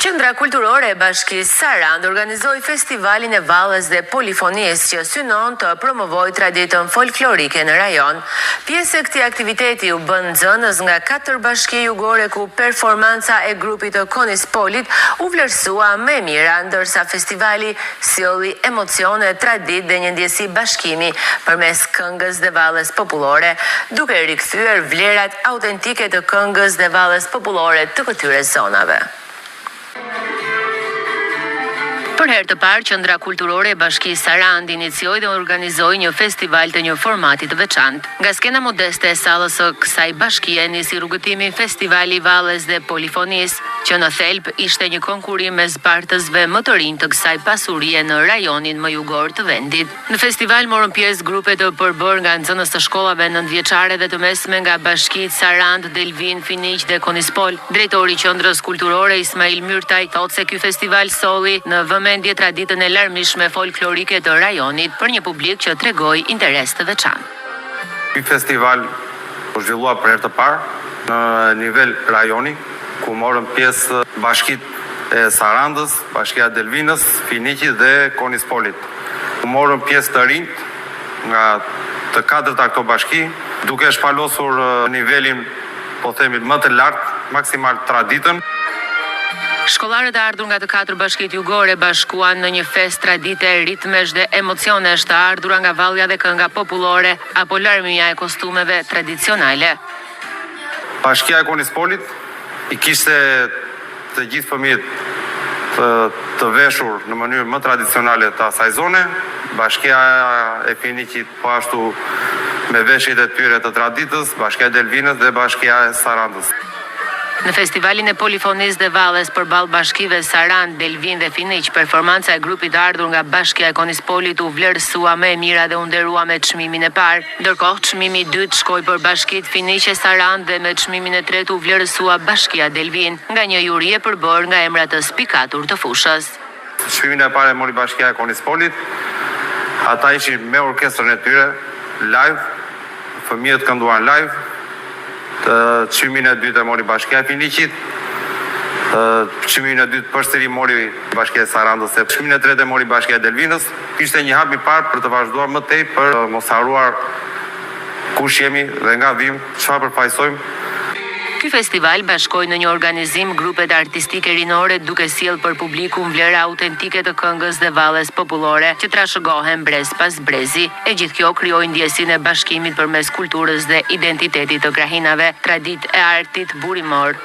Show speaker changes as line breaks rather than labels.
Qendra Kulturore e Bashkisë Sarand organizoi festivalin e vallës dhe polifonisë që synon të promovojë traditën folklorike në rajon. Pjesë e këtij aktiviteti u bën nxënës nga 4 bashki jugore ku performanca e grupit të Konispolit u vlerësua më e mira, ndërsa festivali sjolli emocione, traditë dhe një ndjesi bashkimi përmes këngës dhe vallës popullore, duke rikthyer vlerat autentike të këngës dhe vallës popullore të këtyre zonave. Për herë të parë, Qendra Kulturore e Bashkisë Sarand inicioi dhe organizoi një festival të një formati të veçantë. Nga skena modeste e sallës së kësaj bashkie nisi rrugëtimi Festivali i Vallës dhe Polifonisë, që në thelb ishte një konkurim mes bartësve më të rinj të kësaj pasurie në rajonin më jugor të vendit. Në festival morën pjesë grupe të përbërë nga nxënës të shkollave nëntëvjeçare dhe të mesme nga bashkitë Sarand, Delvin, Finiq dhe Konispol. Drejtori i Qendrës Kulturore Ismail Myrtaj thotë se ky festival solli në vëmendje traditën e larmishme folklorike të rajonit për një publik që tregoi interes të veçantë.
Ky festival u zhvillua për herë të parë në nivel rajoni, ku morën pjesë bashkitë e Sarandës, bashkia Delvinës, Finiqit dhe Konispolit. Ku morën pjesë të rinjt nga të katërta këto bashki, duke shpalosur nivelin, po themi, më të lartë, maksimal traditën.
Shkollarët e ardhur nga të 4 bashkitë jugore bashkuan në një fest tradite, ritmesh dhe emocionesh të ardhura nga vallja dhe kënga popullore apo larmia e kostumeve tradicionale.
Bashkia e Konispolit i kishte të gjithë fëmijët të veshur në mënyrë më tradicionale të asaj zone, bashkia e Finiqit po ashtu me veshjet e tyre të traditës, bashkia e Delvinës dhe bashkia e Sarandës.
Në festivalin e polifonisë dhe vallës përballë bashkive Sarand, Delvin dhe Finiq, performanca e grupit të ardhur nga bashkia e Konispolit u vlerësua më e mira dhe u nderua me çmimin e parë. Ndërkohë çmimi i dytë shkoi për bashkitë Finiq e Sarand dhe me çmimin e tretë u vlerësua bashkia Delvin nga një juri e përbërë nga emrat të spikatur të fushës.
Çmimin e parë e mori bashkia e Konispolit. Ata ishin me orkestrën e tyre live, fëmijët kënduan live. Çmimin e dytë e mori bashkia e Finiqit, çmimin e dytë përsëri mori bashkia e Sarandës, çmimin e tretë e mori bashkia e Delvinës. Ishte një hap i parë për të vazhduar më tej për mos harruar kush jemi dhe nga vim, çfarë përfaqësojmë.
Ky festival bashkoi në një organizim grupet artistike rinore duke sjellë për publikun vlera autentike të këngës dhe vallës popullore që trashëgohen brez pas brezi. E gjithë kjo krijoi ndjesinë e bashkimit përmes kulturës dhe identitetit të krahinave, traditë e artit burimor.